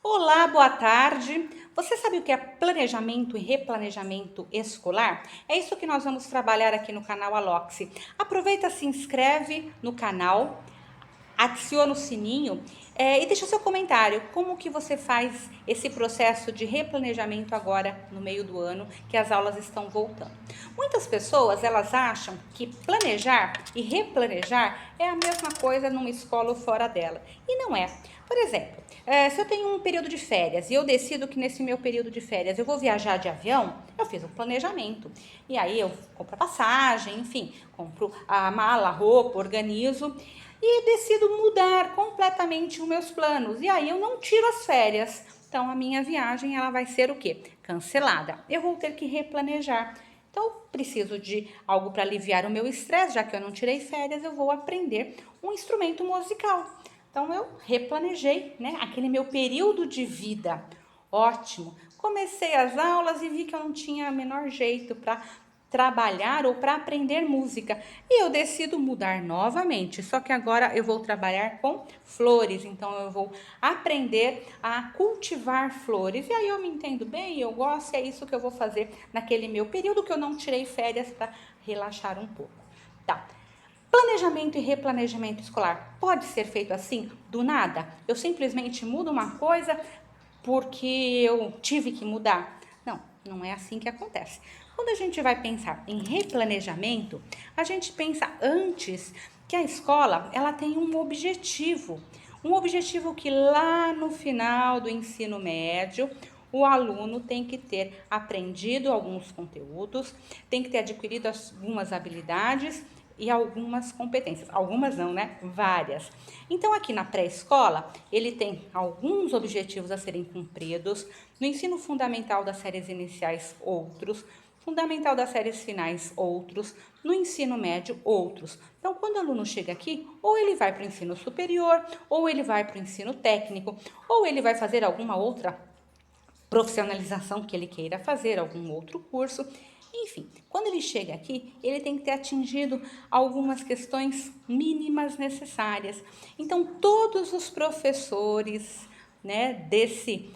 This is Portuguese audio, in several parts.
Olá, boa tarde. Você sabe o que é planejamento e replanejamento escolar? É isso que nós vamos trabalhar aqui no canal Aloxi. Aproveita, se inscreve no canal, adiciona o sininho e deixa o seu comentário. Como que você faz esse processo de replanejamento agora no meio do ano que as aulas estão voltando? Muitas pessoas elas acham que planejar e replanejar é a mesma coisa numa escola ou fora dela. E não é. Por exemplo, se eu tenho um período de férias e eu decido que nesse meu período de férias eu vou viajar de avião, eu fiz um planejamento. E aí eu compro a passagem, enfim, compro a mala, a roupa, organizo e decido mudar completamente os meus planos. E aí eu não tiro as férias. Então a minha viagem ela vai ser o quê? Cancelada. Eu vou ter que replanejar. Então preciso de algo para aliviar o meu estresse, já que eu não tirei férias, eu vou aprender um instrumento musical. Então eu replanejei, né, aquele meu período de vida. Ótimo. Comecei as aulas e vi que eu não tinha o menor jeito para trabalhar ou para aprender música. E eu decido mudar novamente, só que agora eu vou trabalhar com flores, então eu vou aprender a cultivar flores. E aí eu me entendo bem, eu gosto, e é isso que eu vou fazer naquele meu período que eu não tirei férias para relaxar um pouco. Tá. Planejamento e replanejamento escolar pode ser feito assim, do nada? Eu simplesmente mudo uma coisa porque eu tive que mudar? Não, não é assim que acontece. Quando a gente vai pensar em replanejamento, a gente pensa antes que a escola ela tem um objetivo que lá no final do ensino médio o aluno tem que ter aprendido alguns conteúdos, tem que ter adquirido algumas habilidades e algumas competências. Algumas não, né? Várias. Então, aqui na pré-escola, ele tem alguns objetivos a serem cumpridos. No ensino fundamental das séries iniciais, outros. Fundamental das séries finais, outros. No ensino médio, outros. Então, quando o aluno chega aqui, ou ele vai para o ensino superior, ou ele vai para o ensino técnico, ou ele vai fazer alguma outra profissionalização que ele queira fazer, algum outro curso. Enfim, quando ele chega aqui, ele tem que ter atingido algumas questões mínimas necessárias. Então, todos os professores, né, desse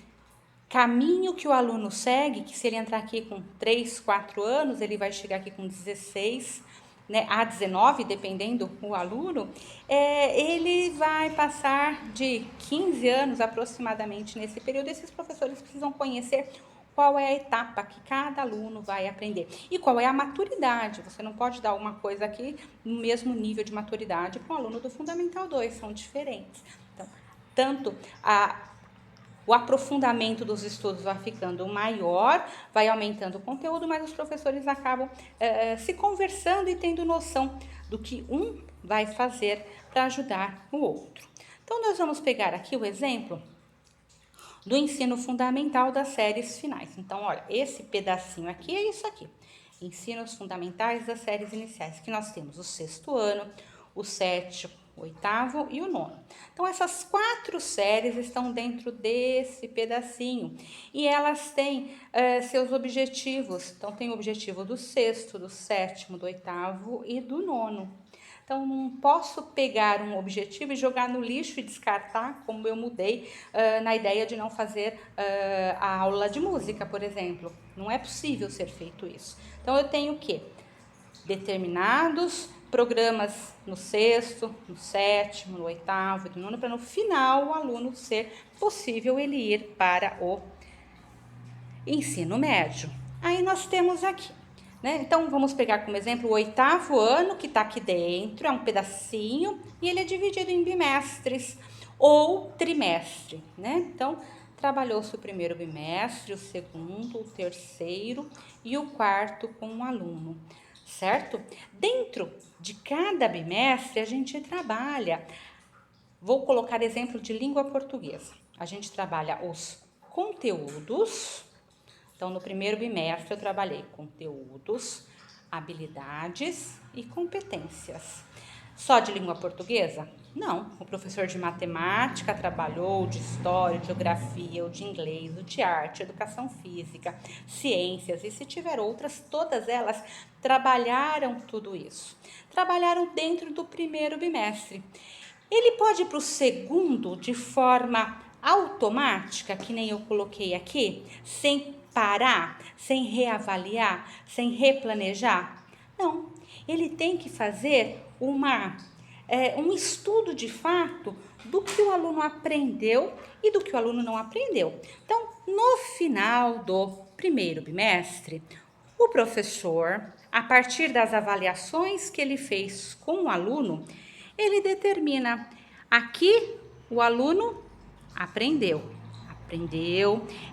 caminho que o aluno segue, que se ele entrar aqui com 3, 4 anos, ele vai chegar aqui com 16, né, a 19, dependendo do aluno, ele vai passar de 15 anos aproximadamente nesse período. Esses professores precisam conhecer qual é a etapa que cada aluno vai aprender e qual é a maturidade. Você não pode dar uma coisa aqui no mesmo nível de maturidade para um aluno do Fundamental 2, são diferentes. Então, tanto o aprofundamento dos estudos vai ficando maior, vai aumentando o conteúdo, mas os professores acabam se conversando e tendo noção do que um vai fazer para ajudar o outro. Então, nós vamos pegar aqui o exemplo do ensino fundamental das séries finais. Então, olha, esse pedacinho aqui é isso aqui. Ensinos fundamentais das séries iniciais, que nós temos o sexto ano, o sétimo, o oitavo e o nono. Então, essas 4 séries estão dentro desse pedacinho e elas têm seus objetivos. Então, tem o objetivo do sexto, do sétimo, do oitavo e do nono. Então, não posso pegar um objetivo e jogar no lixo e descartar, como eu mudei na ideia de não fazer a aula de música, por exemplo. Não é possível ser feito isso. Então, eu tenho que determinados programas no sexto, no sétimo, no oitavo e no nono, para no final o aluno ser possível ele ir para o ensino médio. Aí nós temos aqui, né? Então vamos pegar como exemplo o oitavo ano que está aqui dentro, é um pedacinho e ele é dividido em bimestres ou trimestre, né? Então trabalhou-se o primeiro bimestre, o segundo, o terceiro e o quarto com um aluno, certo? Dentro de cada bimestre a gente trabalha. Vou colocar exemplo de língua portuguesa. A gente trabalha os conteúdos. Então, no primeiro bimestre, eu trabalhei conteúdos, habilidades e competências. Só de língua portuguesa? Não. O professor de matemática trabalhou de história, de geografia, o de inglês, o de arte, educação física, ciências e se tiver outras, todas elas trabalharam tudo isso. Trabalharam dentro do primeiro bimestre. Ele pode ir para o segundo de forma automática, que nem eu coloquei aqui, sem parar, sem reavaliar, sem replanejar? Não, ele tem que fazer um estudo de fato do que o aluno aprendeu e do que o aluno não aprendeu. Então, no final do primeiro bimestre, o professor, a partir das avaliações que ele fez com o aluno, ele determina: aqui o aluno aprendeu.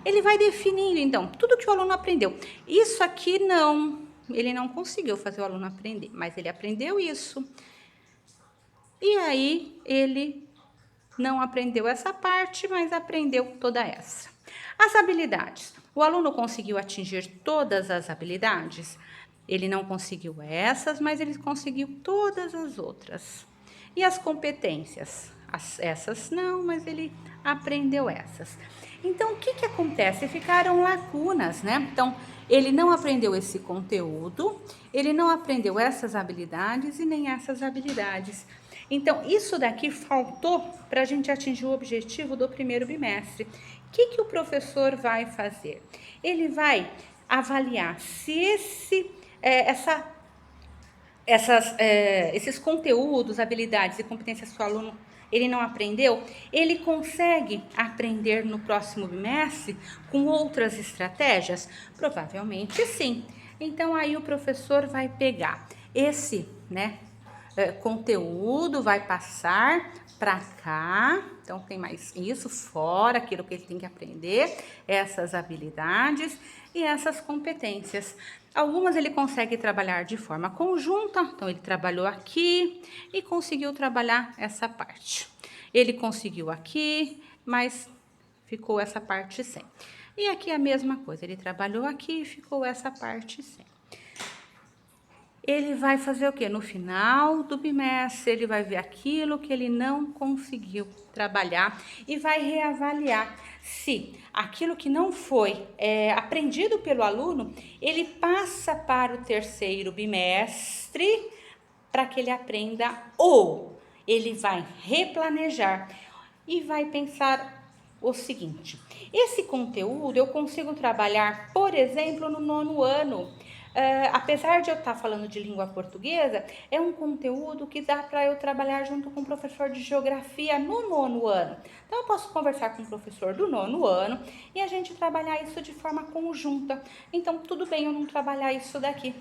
Ele vai definindo, então, tudo que o aluno aprendeu. Isso aqui não, ele não conseguiu fazer o aluno aprender, mas ele aprendeu isso. E aí, ele não aprendeu essa parte, mas aprendeu toda essa. As habilidades. O aluno conseguiu atingir todas as habilidades? Ele não conseguiu essas, mas ele conseguiu todas as outras. E as competências? Essas não, mas ele aprendeu essas. Então, o que acontece? Ficaram lacunas, né? Então, ele não aprendeu esse conteúdo, ele não aprendeu essas habilidades e nem essas habilidades. Então, isso daqui faltou para a gente atingir o objetivo do primeiro bimestre. O que o professor vai fazer? Ele vai avaliar se esses conteúdos, habilidades e competências que o aluno ele não aprendeu, ele consegue aprender no próximo bimestre com outras estratégias? Provavelmente sim. Então, aí o professor vai pegar esse, conteúdo, vai passar para cá. Então, tem mais isso, fora aquilo que ele tem que aprender, essas habilidades e essas competências. Algumas ele consegue trabalhar de forma conjunta, então ele trabalhou aqui e conseguiu trabalhar essa parte. Ele conseguiu aqui, mas ficou essa parte sem. E aqui a mesma coisa, ele trabalhou aqui e ficou essa parte sem. Ele vai fazer o quê? No final do bimestre, ele vai ver aquilo que ele não conseguiu trabalhar e vai reavaliar se aquilo que não foi aprendido pelo aluno, ele passa para o terceiro bimestre para que ele aprenda, ou ele vai replanejar e vai pensar o seguinte: esse conteúdo eu consigo trabalhar, por exemplo, no 9º ano. Apesar de eu estar falando de língua portuguesa, é um conteúdo que dá para eu trabalhar junto com o professor de geografia no 9º ano. Então, eu posso conversar com o professor do 9º ano e a gente trabalhar isso de forma conjunta. Então, tudo bem eu não trabalhar isso daqui.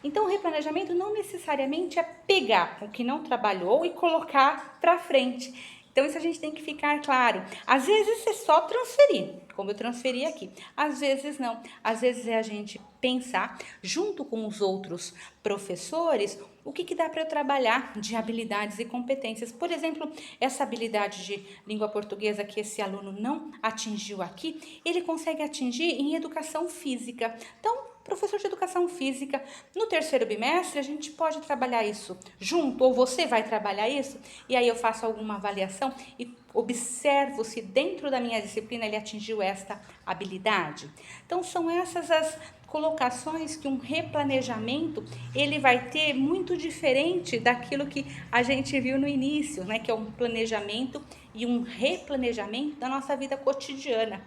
Então, o replanejamento não necessariamente é pegar o que não trabalhou e colocar para frente. Então, isso a gente tem que ficar claro. Às vezes é só transferir, como eu transferi aqui. Às vezes não. Às vezes é a gente pensar, junto com os outros professores, o que dá para eu trabalhar de habilidades e competências. Por exemplo, essa habilidade de língua portuguesa que esse aluno não atingiu aqui, ele consegue atingir em educação física. Então, professor de educação física, no terceiro bimestre a gente pode trabalhar isso junto, ou você vai trabalhar isso, e aí eu faço alguma avaliação e observo se dentro da minha disciplina ele atingiu esta habilidade. Então, são essas as colocações que um replanejamento ele vai ter, muito diferente daquilo que a gente viu no início, que é um planejamento e um replanejamento da nossa vida cotidiana.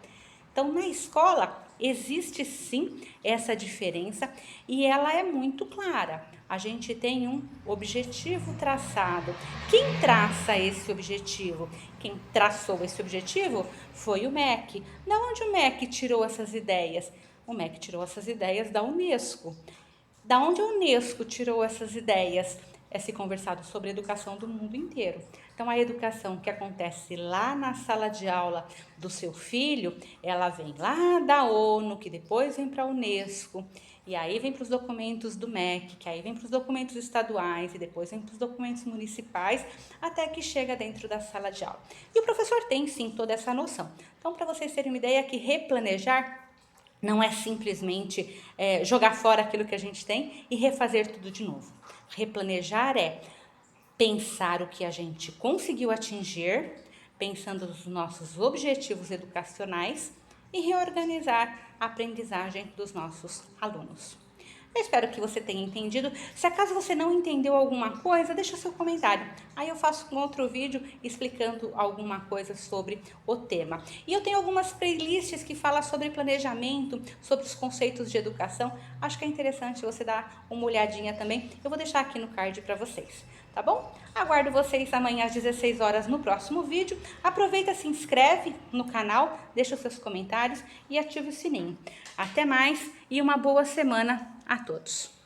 Então, na escola, existe sim essa diferença e ela é muito clara. A gente tem um objetivo traçado. Quem traça esse objetivo? Quem traçou esse objetivo foi o MEC. Da onde o MEC tirou essas ideias? O MEC tirou essas ideias da Unesco. Da onde a Unesco tirou essas ideias? É se conversado sobre educação do mundo inteiro. Então, a educação que acontece lá na sala de aula do seu filho, ela vem lá da ONU, que depois vem para a Unesco, e aí vem para os documentos do MEC, que aí vem para os documentos estaduais, e depois vem para os documentos municipais, até que chega dentro da sala de aula. E o professor tem, sim, toda essa noção. Então, para vocês terem uma ideia, que replanejar não é simplesmente jogar fora aquilo que a gente tem e refazer tudo de novo. Replanejar é pensar o que a gente conseguiu atingir, pensando nos nossos objetivos educacionais e reorganizar a aprendizagem dos nossos alunos. Eu espero que você tenha entendido. Se acaso você não entendeu alguma coisa, deixa seu comentário. Aí eu faço um outro vídeo explicando alguma coisa sobre o tema. E eu tenho algumas playlists que falam sobre planejamento, sobre os conceitos de educação. Acho que é interessante você dar uma olhadinha também. Eu vou deixar aqui no card para vocês, tá bom? Aguardo vocês amanhã às 16 horas no próximo vídeo. Aproveita, se inscreve no canal, deixa os seus comentários e ative o sininho. Até mais e uma boa semana a todos.